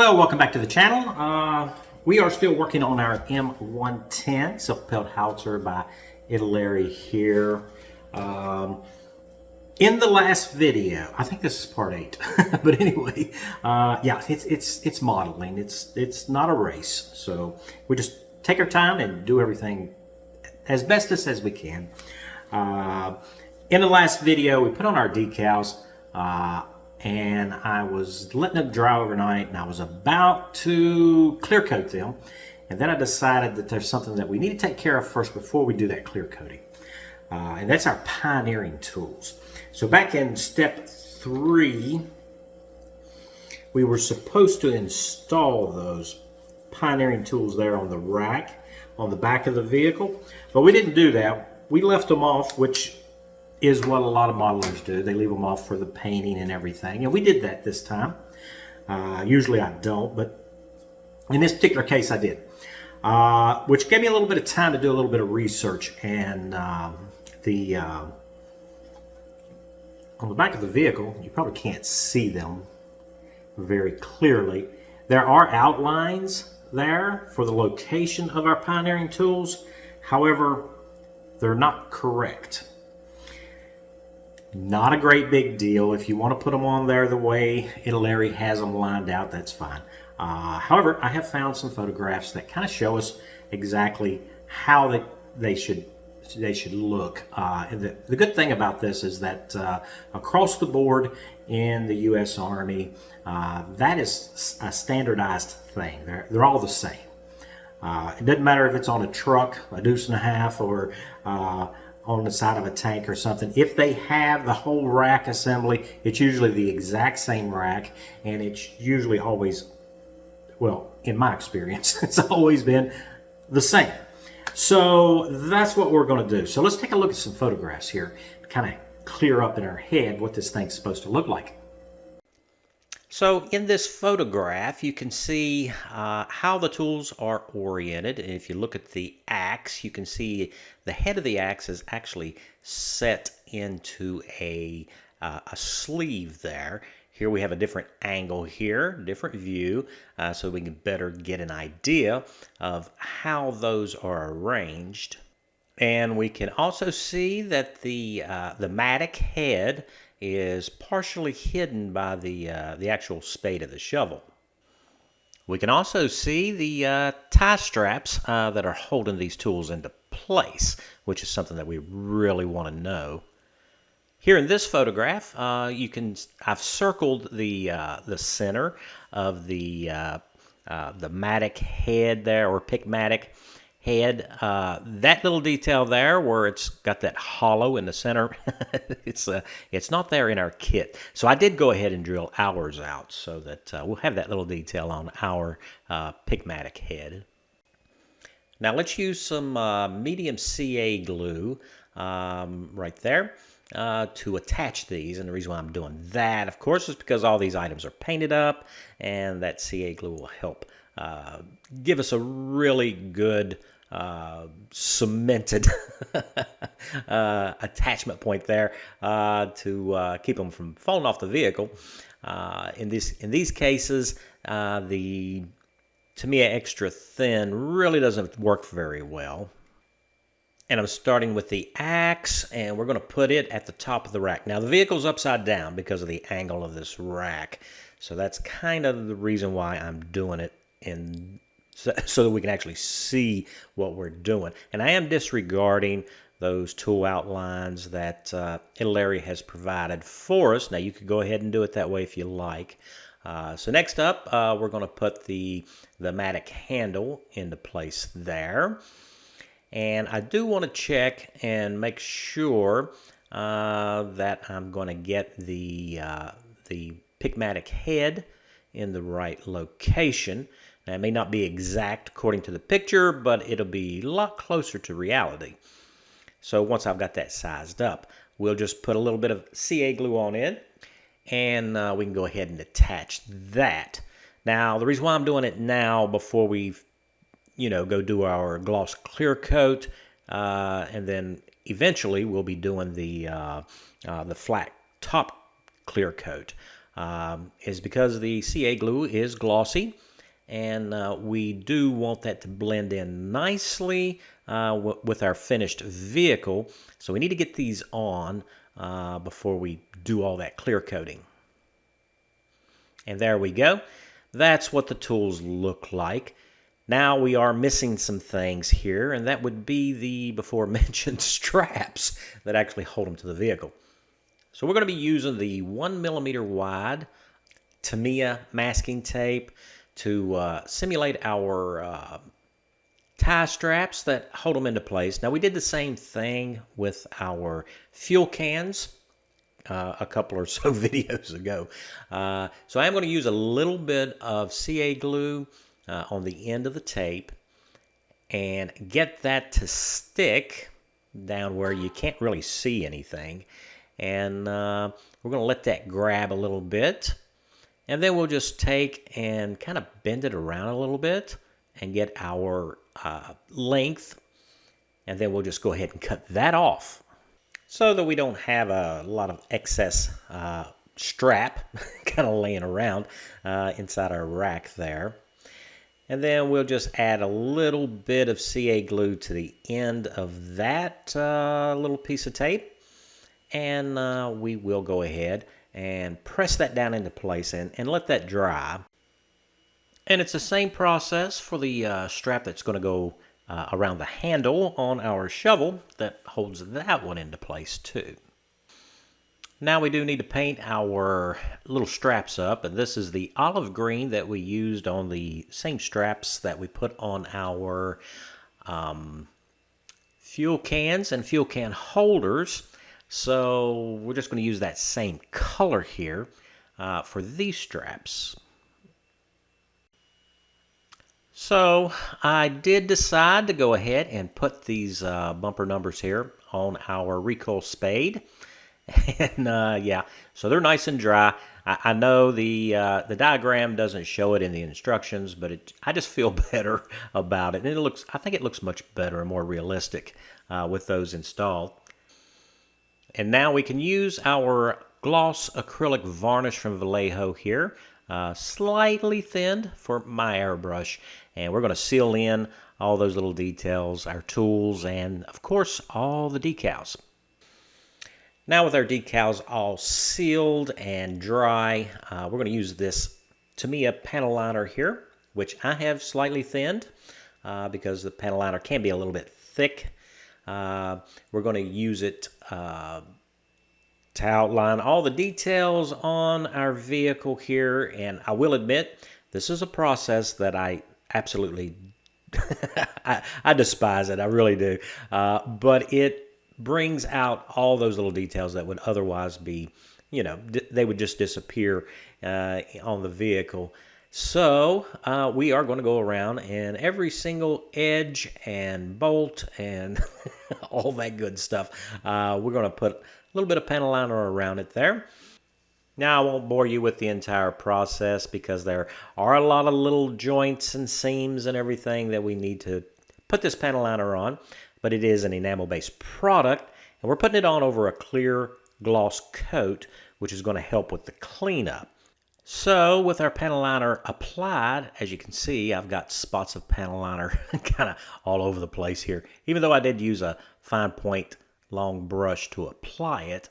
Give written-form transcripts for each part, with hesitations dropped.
Well, welcome back to the channel. We are still working on our M110 Propelled Howitzer by ITALERI here. In the last video, I think this is part 8, but anyway, yeah, it's modeling. It's not a race, so we just take our time and do everything as best as we can. In the last video, we put on our decals. And I was letting them dry overnight, and I was about to clear coat them. And then I decided that there's something that we need to take care of first before we do that clear coating. And that's our pioneering tools. So back in step 3, we were supposed to install those pioneering tools there on the rack, on the back of the vehicle. But we didn't do that. We left them off, which is what a lot of modelers do. They leave them off for the painting and everything. And we did that this time. Usually I don't, but in this particular case I did. Which gave me a little bit of time to do a little bit of research. And on the back of the vehicle, you probably can't see them very clearly. There are outlines there for the location of our pioneering tools. However, they're not correct. Not a great big deal. If you want to put them on there the way ITALERI has them lined out, that's fine. However, I have found some photographs that kind of show us exactly how they should look. And the good thing about this is that across the board in the U.S. Army, that is a standardized thing. They're all the same. It doesn't matter if it's on a truck, a deuce and a half, or on the side of a tank or something. If they have the whole rack assembly, it's usually the exact same rack, and it's usually always, well, in my experience, it's always been the same. So that's what we're going to do. So let's take a look at some photographs here to kind of clear up in our head what this thing's supposed to look like. So in this photograph, you can see how the tools are oriented. And if you look at the axe, you can see the head of the axe is actually set into a sleeve there. Here we have a different angle here, different view, so we can better get an idea of how those are arranged. And we can also see that the matic head is partially hidden by the actual spade of the shovel. We can also see the tie straps that are holding these tools into place, which is something that we really want to know. Here in this photograph, I've circled the center of the matic head there, or pick matic head. That little detail there where it's got that hollow in the center, it's not there in our kit. So I did go ahead and drill ours out so that we'll have that little detail on our Pigmatic head. Now let's use some medium CA glue right there to attach these. And the reason why I'm doing that, of course, is because all these items are painted up, and that CA glue will help give us a really good cemented attachment point there to keep them from falling off the vehicle. In these cases, the Tamiya Extra Thin really doesn't work very well. And I'm starting with the axe, and we're going to put it at the top of the rack. Now the vehicle's upside down because of the angle of this rack, so that's kind of the reason why I'm doing it so that we can actually see what we're doing. And I am disregarding those tool outlines that ITALERI has provided for us. Now you could go ahead and do it that way if you like. So next up, we're going to put the matic handle into place there. And I do want to check and make sure that I'm going to get the Pigmatic head in the right location. Now, it may not be exact according to the picture, but it'll be a lot closer to reality. So once I've got that sized up, we'll just put a little bit of CA glue on it, and we can go ahead and attach that. Now, the reason why I'm doing it now before we, go do our gloss clear coat, and then eventually we'll be doing the flat top clear coat. is because the CA glue is glossy, and we do want that to blend in nicely with our finished vehicle. So we need to get these on before we do all that clear coating. And there we go. That's what the tools look like. Now we are missing some things here, and that would be the before mentioned straps that actually hold them to the vehicle. So we're going to be using the 1mm wide Tamiya masking tape to simulate our tie straps that hold them into place. Now we did the same thing with our fuel cans a couple or so videos ago. So I'm going to use a little bit of CA glue on the end of the tape and get that to stick down where you can't really see anything. And we're going to let that grab a little bit. And then we'll just take and kind of bend it around a little bit and get our length. And then we'll just go ahead and cut that off so that we don't have a lot of excess strap kind of laying around inside our rack there. And then we'll just add a little bit of CA glue to the end of that little piece of tape. And we will go ahead and press that down into place and let that dry. And it's the same process for the strap that's going to go around the handle on our shovel that holds that one into place too. Now we do need to paint our little straps up, and this is the olive green that we used on the same straps that we put on our fuel cans and fuel can holders. So we're just going to use that same color here for these straps. So I did decide to go ahead and put these bumper numbers here on our recoil spade. And yeah, so they're nice and dry. I know the diagram doesn't show it in the instructions, but I just feel better about it. And I think it looks much better and more realistic with those installed. And now we can use our gloss acrylic varnish from Vallejo here, slightly thinned for my airbrush. And we're going to seal in all those little details, our tools, and of course all the decals. Now with our decals all sealed and dry, we're going to use this Tamiya panel liner here, which I have slightly thinned because the panel liner can be a little bit thick. We're going to use it to outline all the details on our vehicle here, and I will admit this is a process that I absolutely I despise it. I really do, but it brings out all those little details that would otherwise be, they would just disappear on the vehicle. So we are going to go around and every single edge and bolt and all that good stuff, we're going to put a little bit of panel liner around it there. Now I won't bore you with the entire process because there are a lot of little joints and seams and everything that we need to put this panel liner on, but it is an enamel-based product, and we're putting it on over a clear gloss coat, which is going to help with the cleanup. So with our panel liner applied, as you can see, I've got spots of panel liner kind of all over the place here. Even though I did use a fine point long brush to apply it,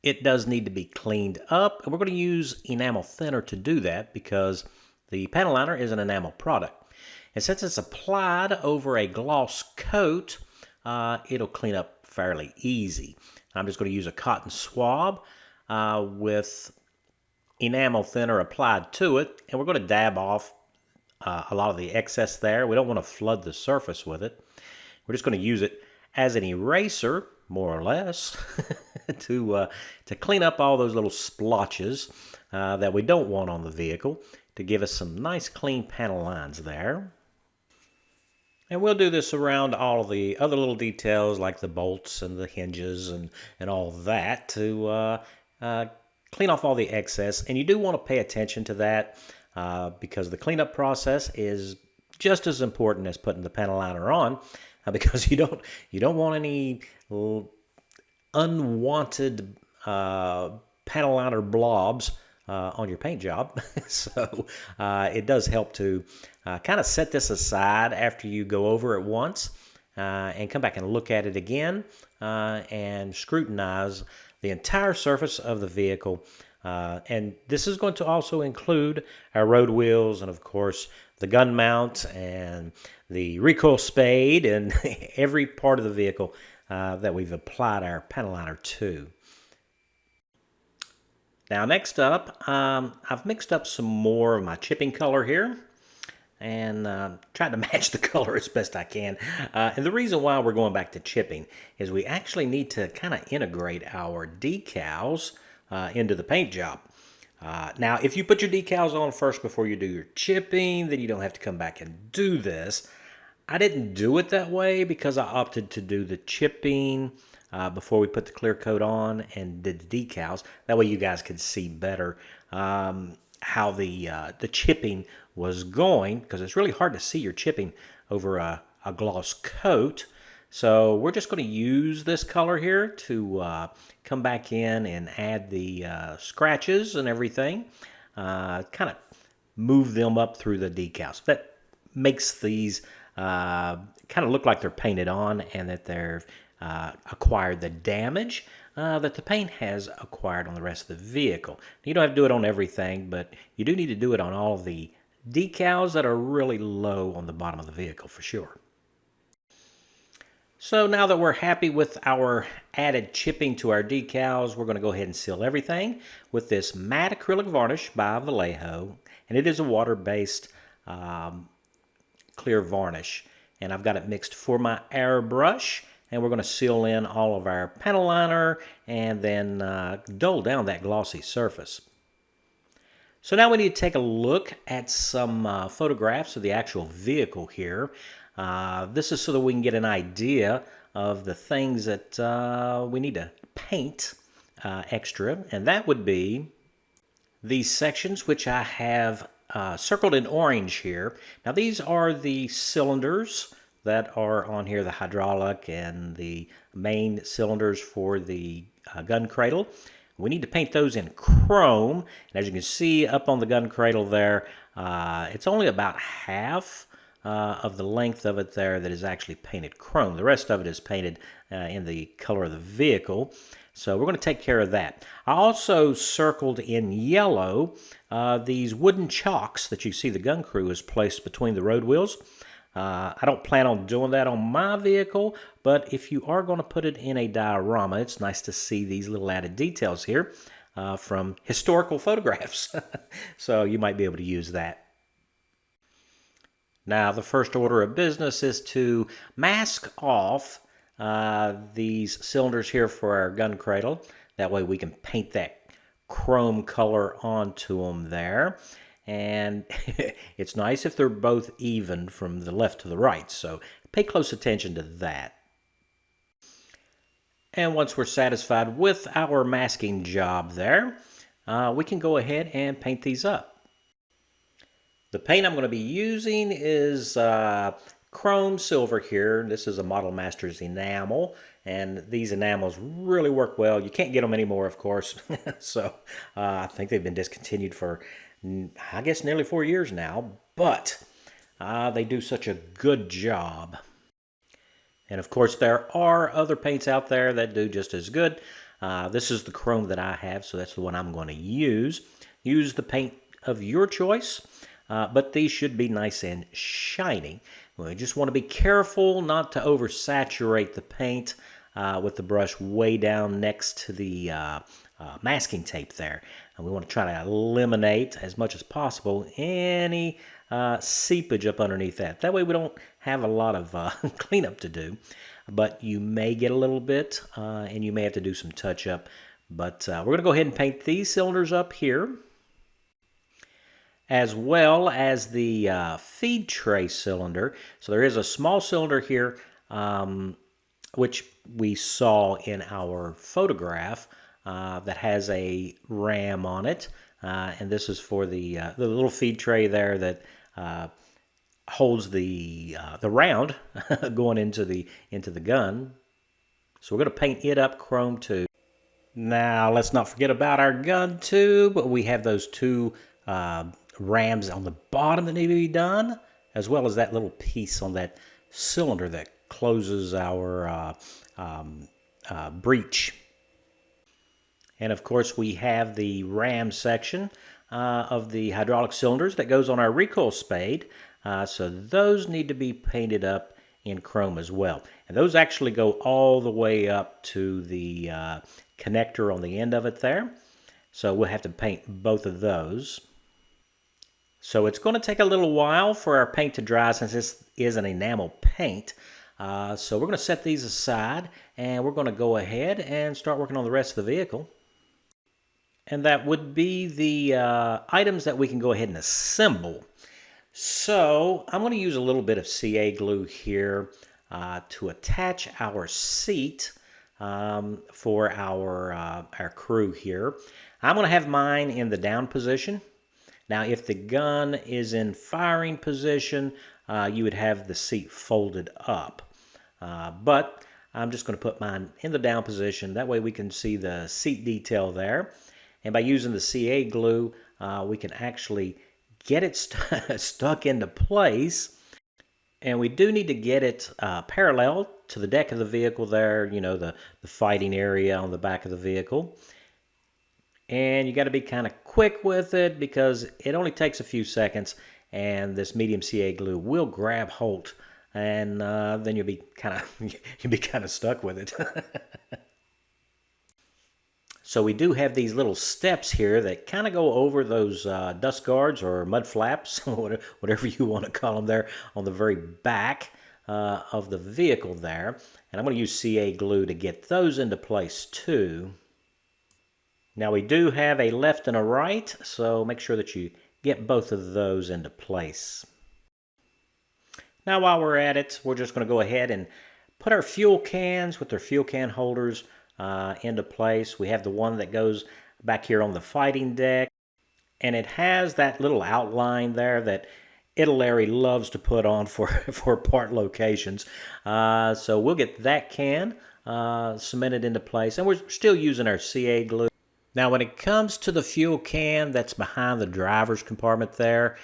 it does need to be cleaned up. And we're going to use enamel thinner to do that because the panel liner is an enamel product. And since it's applied over a gloss coat, it'll clean up fairly easy. I'm just going to use a cotton swab with enamel thinner applied to it, and we're going to dab off a lot of the excess there. We don't want to flood the surface with it. We're just going to use it as an eraser, more or less, to clean up all those little splotches that we don't want on the vehicle, to give us some nice clean panel lines there. And we'll do this around all of the other little details like the bolts and the hinges and all that to clean off all the excess. And you do want to pay attention to that because the cleanup process is just as important as putting the panel liner on because you don't want any unwanted panel liner blobs on your paint job. So it does help to kind of set this aside after you go over it once and come back and look at it again and scrutinize the entire surface of the vehicle. And this is going to also include our road wheels and, of course, the gun mount and the recoil spade and every part of the vehicle that we've applied our panel liner to. Now next up, I've mixed up some more of my chipping color here and tried to match the color as best I can. And the reason why we're going back to chipping is we actually need to kind of integrate our decals into the paint job. Now, if you put your decals on first before you do your chipping, then you don't have to come back and do this. I didn't do it that way because I opted to do the chipping before we put the clear coat on and did the decals. That way you guys could see better how the chipping was going, because it's really hard to see your chipping over a gloss coat. So we're just going to use this color here to come back in and add the scratches and everything. Kind of move them up through the decals. That makes these kind of look like they're painted on and that they've acquired the damage that the paint has acquired on the rest of the vehicle. You don't have to do it on everything, but you do need to do it on all of the decals that are really low on the bottom of the vehicle for sure. So now that we're happy with our added chipping to our decals, we're going to go ahead and seal everything with this matte acrylic varnish by Vallejo. And it is a water-based clear varnish. And I've got it mixed for my airbrush. And we're going to seal in all of our panel liner and then dull down that glossy surface. So now we need to take a look at some photographs of the actual vehicle here. This is so that we can get an idea of the things that we need to paint extra, and that would be these sections which I have circled in orange here. Now these are the cylinders that are on here, the hydraulic and the main cylinders for the gun cradle. We need to paint those in chrome, and as you can see up on the gun cradle there, it's only about half of the length of it there that is actually painted chrome. The rest of it is painted in the color of the vehicle. So we're going to take care of that. I also circled in yellow these wooden chocks that you see the gun crew has placed between the road wheels. I don't plan on doing that on my vehicle, but if you are going to put it in a diorama, it's nice to see these little added details here from historical photographs. So you might be able to use that. Now, the first order of business is to mask off these cylinders here for our gun cradle. That way we can paint that chrome color onto them there. And it's nice if they're both even from the left to the right, so pay close attention to that. And once we're satisfied with our masking job there, we can go ahead and paint these up. The paint I'm going to be using is chrome silver here. This is a Model Masters enamel, and these enamels really work well. You can't get them anymore, of course. So I think they've been discontinued for, I guess, nearly 4 years now, but they do such a good job. And of course, there are other paints out there that do just as good. This is the chrome that I have, so that's the one I'm going to use. Use the paint of your choice, but these should be nice and shiny. We just want to be careful not to oversaturate the paint with the brush way down next to the masking tape there. And we want to try to eliminate as much as possible any seepage up underneath that. That way we don't have a lot of cleanup to do. But you may get a little bit and you may have to do some touch up. But we're going to go ahead and paint these cylinders up here, as well as the feed tray cylinder. So there is a small cylinder here, which we saw in our photograph, that has a ram on it, and this is for the little feed tray there that holds the round going into the gun. So we're going to paint it up chrome too. Now, let's not forget about our gun tube. We have those two rams on the bottom that need to be done, as well as that little piece on that cylinder that closes our breech. And of course, we have the ram section of the hydraulic cylinders that goes on our recoil spade. So those need to be painted up in chrome as well. And those actually go all the way up to the connector on the end of it there. So we'll have to paint both of those. So it's going to take a little while for our paint to dry since this is an enamel paint. So we're going to set these aside and we're going to go ahead and start working on the rest of the vehicle. And that would be the items that we can go ahead and assemble. So I'm going to use a little bit of CA glue here to attach our seat for our crew here. I'm going to have mine in the down position. Now, if the gun is in firing position, you would have the seat folded up. But I'm just going to put mine in the down position. That way we can see the seat detail there. And by using the CA glue, we can actually get it stuck into place. And we do need to get it parallel to the deck of the vehicle there, you know, the fighting area on the back of the vehicle. And you got to be kind of quick with it because it only takes a few seconds and this medium CA glue will grab hold, and then you'll be kind of stuck with it. So we do have these little steps here that kind of go over those dust guards or mud flaps, whatever you want to call them there, on the very back of the vehicle there. And I'm going to use CA glue to get those into place too. Now we do have a left and a right, so make sure that you get both of those into place. Now while we're at it, we're just going to go ahead and put our fuel cans with their fuel can holders into place. We have the one that goes back here on the fighting deck, and it has that little outline there that ITALERI loves to put on for part locations. So we'll get that can cemented into place, and we're still using our CA glue. Now when it comes to the fuel can that's behind the driver's compartment there,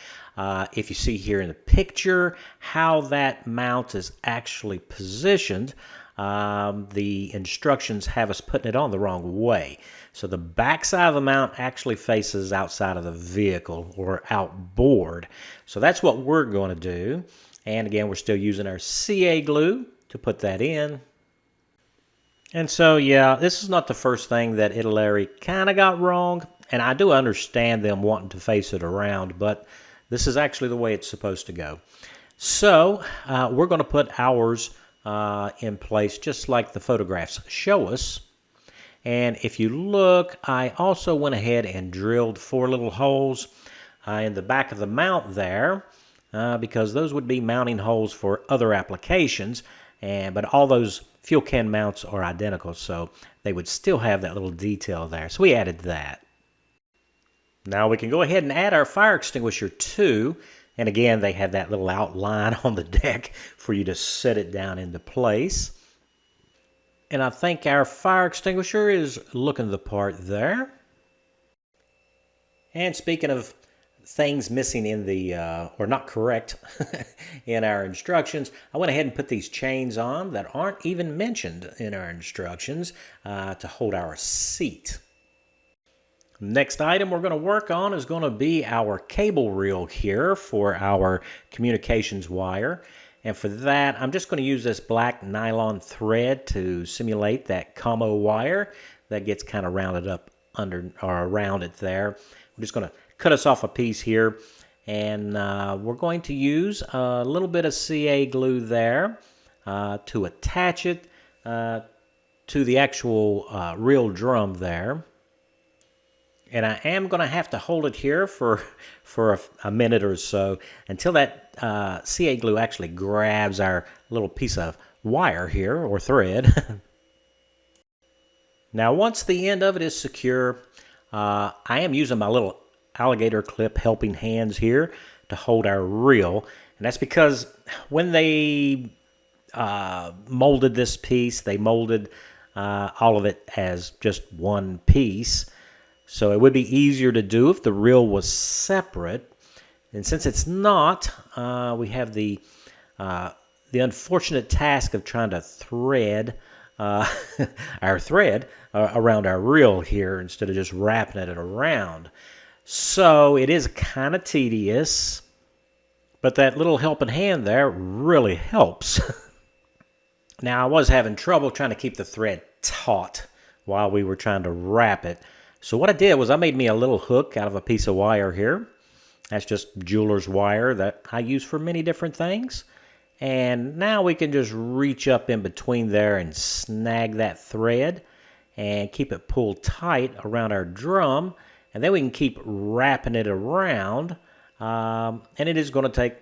if you see here in the picture how that mount is actually positioned, the instructions have us putting it on the wrong way. So the back side of the mount actually faces outside of the vehicle or outboard. So that's what we're going to do. And again, we're still using our CA glue to put that in. And so, yeah, this is not the first thing that ITALERI kind of got wrong. And I do understand them wanting to face it around, but this is actually the way it's supposed to go. So we're going to put ours in place just like the photographs show us. And if you look, I also went ahead and drilled 4 little holes in the back of the mount there because those would be mounting holes for other applications. But all those fuel can mounts are identical, so they would still have that little detail there. So we added that. Now we can go ahead and add our fire extinguisher too. And again, they have that little outline on the deck for you to set it down into place. And I think our fire extinguisher is looking the part there. And speaking of things missing in the, or not correct in our instructions, I went ahead and put these chains on that aren't even mentioned in our instructions to hold our seat. Next item we're going to work on is going to be our cable reel here for our communications wire. And for that, I'm just going to use this black nylon thread to simulate that commo wire that gets kind of rounded up under or around it there. I'm just going to cut us off a piece here, and we're going to use a little bit of CA glue there to attach it to the actual reel drum there. And I am going to have to hold it here for a minute or so until that CA glue actually grabs our little piece of wire here, or thread. Now once the end of it is secure, I am using my little alligator clip helping hands here to hold our reel. And that's because when they molded this piece, they molded all of it as just one piece. So it would be easier to do if the reel was separate. And since it's not, we have the unfortunate task of trying to thread our thread around our reel here instead of just wrapping it around. So it is kind of tedious, but that little helping hand there really helps. Now, I was having trouble trying to keep the thread taut while we were trying to wrap it. So what I did was I made me a little hook out of a piece of wire here. That's just jeweler's wire that I use for many different things. And now we can just reach up in between there and snag that thread and keep it pulled tight around our drum. And then we can keep wrapping it around. And it is going to take,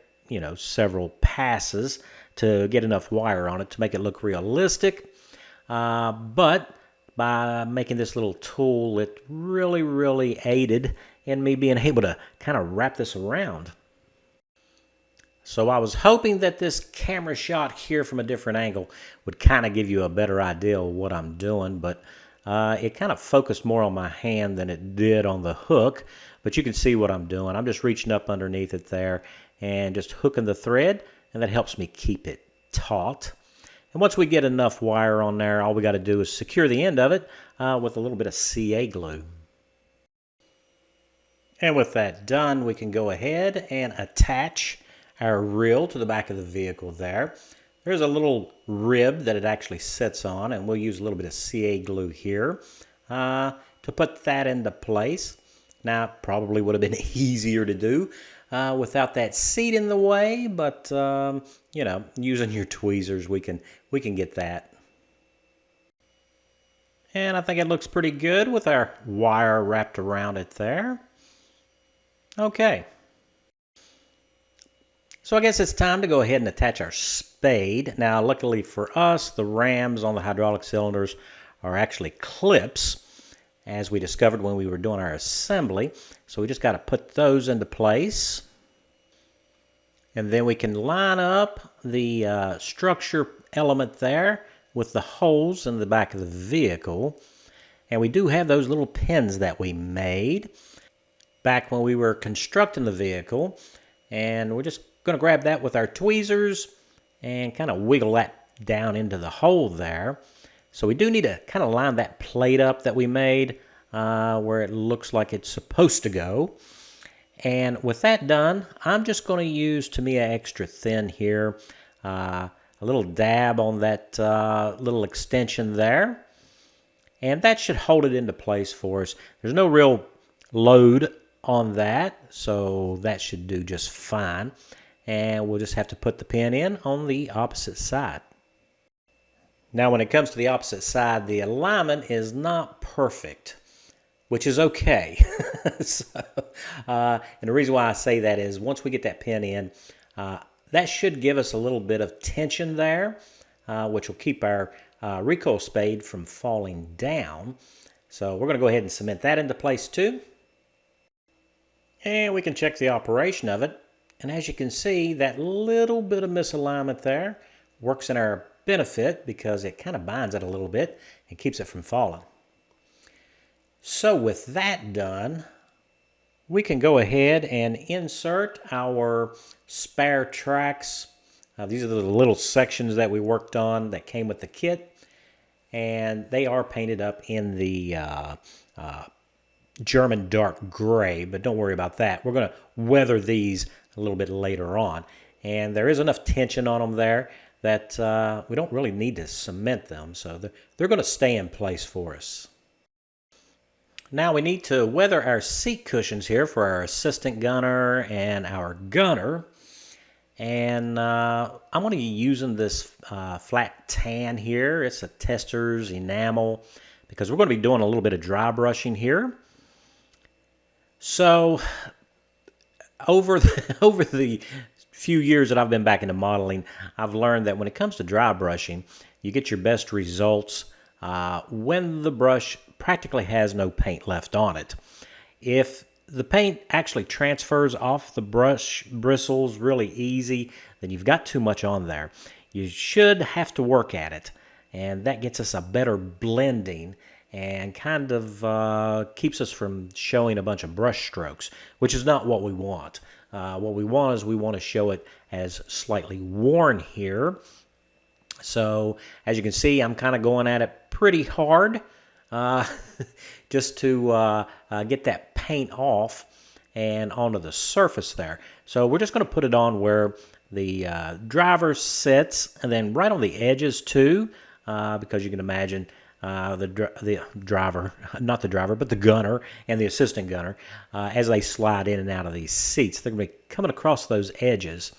several passes to get enough wire on it to make it look realistic. But by making this little tool, it really, really aided in me being able to kind of wrap this around. So I was hoping that this camera shot here from a different angle would kind of give you a better idea of what I'm doing, but it kind of focused more on my hand than it did on the hook. But you can see what I'm doing. I'm just reaching up underneath it there and just hooking the thread, and that helps me keep it taut. And once we get enough wire on there, all we got to do is secure the end of it with a little bit of CA glue. And with that done, we can go ahead and attach our reel to the back of the vehicle there. There's a little rib that it actually sits on, and we'll use a little bit of CA glue here to put that into place. Now, it probably would have been easier to do without that seat in the way, but using your tweezers, we can get that. And I think it looks pretty good with our wire wrapped around it there. Okay. So I guess it's time to go ahead and attach our spade. Now, luckily for us, the rams on the hydraulic cylinders are actually clips, as we discovered when we were doing our assembly. So we just got to put those into place. And then we can line up the structure element there with the holes in the back of the vehicle. And we do have those little pins that we made back when we were constructing the vehicle. And we're just going to grab that with our tweezers and kind of wiggle that down into the hole there. So we do need to kind of line that plate up that we made where it looks like it's supposed to go. And with that done, I'm just going to use Tamiya Extra Thin here, a little dab on that little extension there. And that should hold it into place for us. There's no real load on that, so that should do just fine. And we'll just have to put the pin in on the opposite side. Now, when it comes to the opposite side, the alignment is not perfect, which is okay. And the reason why I say that is once we get that pin in, that should give us a little bit of tension there, which will keep our recoil spade from falling down. So we're going to go ahead and cement that into place too. And we can check the operation of it. And as you can see, that little bit of misalignment there works in our benefit because it kind of binds it a little bit and keeps it from falling. So with that done, we can go ahead and insert our spare tracks. These are the little sections that we worked on that came with the kit, and they are painted up in the German dark gray, but don't worry about that. We're going to weather these a little bit later on, and there is enough tension on them there that we don't really need to cement them, so they're going to stay in place for us. Now we need to weather our seat cushions here for our assistant gunner and our gunner. And I'm going to be using this flat tan here. It's a Tester's enamel because we're going to be doing a little bit of dry brushing here. So over the few years that I've been back into modeling, I've learned that when it comes to dry brushing, you get your best results when the brush practically has no paint left on it. If the paint actually transfers off the brush bristles really easy, then you've got too much on there. You should have to work at it. and that gets us a better blending and kind of keeps us from showing a bunch of brush strokes, which is not what we want. What we want is we want to show it as slightly worn here. So as you can see, I'm kind of going at it pretty hard just to get that paint off and onto the surface there. So we're just going to put it on where the driver sits, and then right on the edges too, because you can imagine the driver, not the driver, but the gunner and the assistant gunner, as they slide in and out of these seats, they're going to be coming across those edges.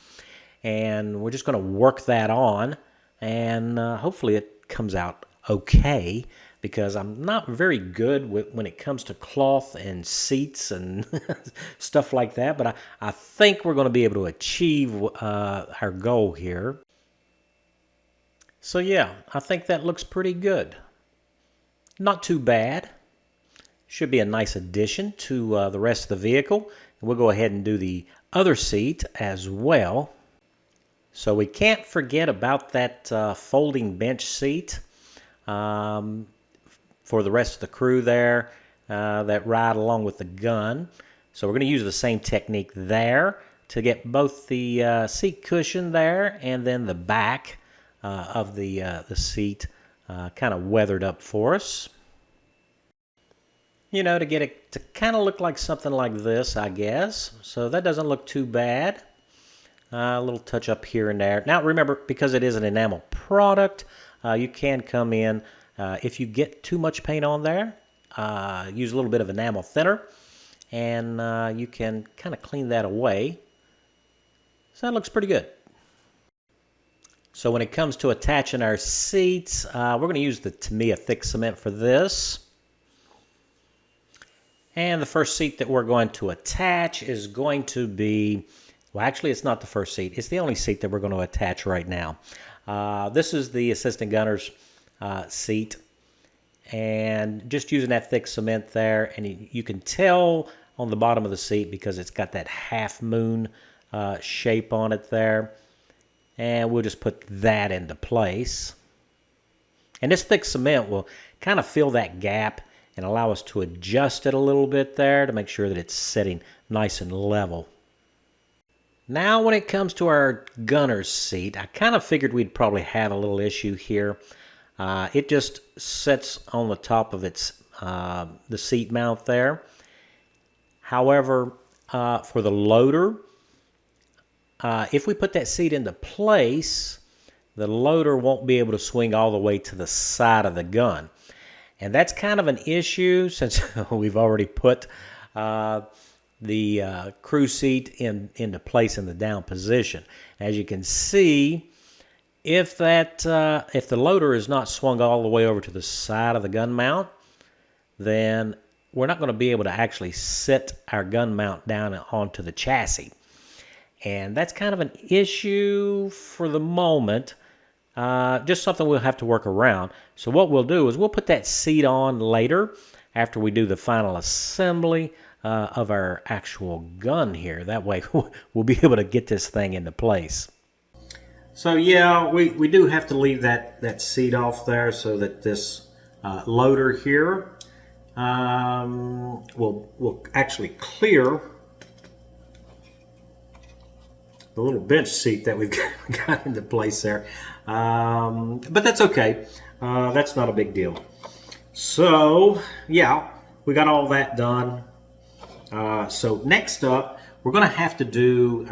And we're just going to work that on, and hopefully it comes out okay, because I'm not very good when it comes to cloth and seats and stuff like that, but I think we're going to be able to achieve our goal here. So yeah, I think that looks pretty good. Not too bad. Should be a nice addition to the rest of the vehicle. We'll go ahead and do the other seat as well. So we can't forget about that folding bench seat for the rest of the crew there that ride along with the gun. So we're going to use the same technique there to get both the seat cushion there and then the back of the seat kind of weathered up for us. You know, to get it to kind of look like something like this, I guess. So that doesn't look too bad. A little touch up here and there. Now remember, because it is an enamel product, you can come in, if you get too much paint on there, use a little bit of enamel thinner, and you can kind of clean that away. So that looks pretty good. So when it comes to attaching our seats, we're going to use the Tamiya thick cement for this. And the first seat that we're going to attach is going to be, well, actually it's not the first seat. It's the only seat that we're going to attach right now. This is the assistant gunner's seat. And just using that thick cement there, and you can tell on the bottom of the seat because it's got that half moon shape on it there. And we'll just put that into place. And this thick cement will kind of fill that gap and allow us to adjust it a little bit there to make sure that it's sitting nice and level. Now when it comes to our gunner's seat, I kind of figured we'd probably have a little issue here. It just sits on the top of its the seat mount there. However, for the loader, if we put that seat into place, the loader won't be able to swing all the way to the side of the gun. And that's kind of an issue since we've already put the crew seat into place in the down position. As you can see, if the loader is not swung all the way over to the side of the gun mount, then we're not going to be able to actually sit our gun mount down onto the chassis. And that's kind of an issue for the moment. Just something we'll have to work around. So what we'll do is we'll put that seat on later after we do the final assembly of our actual gun here. That way we'll be able to get this thing into place. So yeah, we do have to leave that seat off there so that this loader here will actually clear the little bench seat that we've got into place there. But that's okay. That's not a big deal. So yeah, we got all that done. So next up, we're going to have to do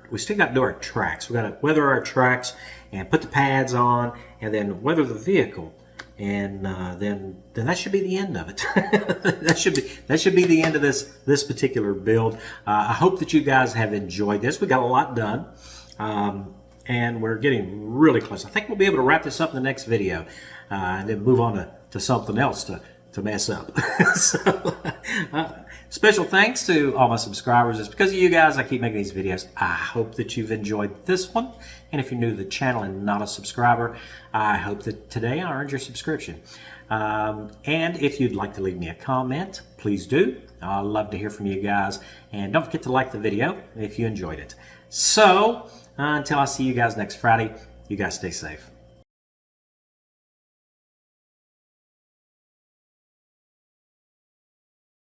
we still got to do our tracks. We got to weather our tracks and put the pads on and then weather the vehicle. And then that should be the end of it. that should be the end of this particular build. I hope that you guys have enjoyed this. We got a lot done, and we're getting really close. I think we'll be able to wrap this up in the next video, and then move on to something else to mess up. So, special thanks to all my subscribers. It's because of you guys I keep making these videos. I hope that you've enjoyed this one. And if you're new to the channel and not a subscriber, I hope that today I earned your subscription. And if you'd like to leave me a comment, please do. I'd love to hear from you guys. And don't forget to like the video if you enjoyed it. So, until I see you guys next Friday, you guys stay safe.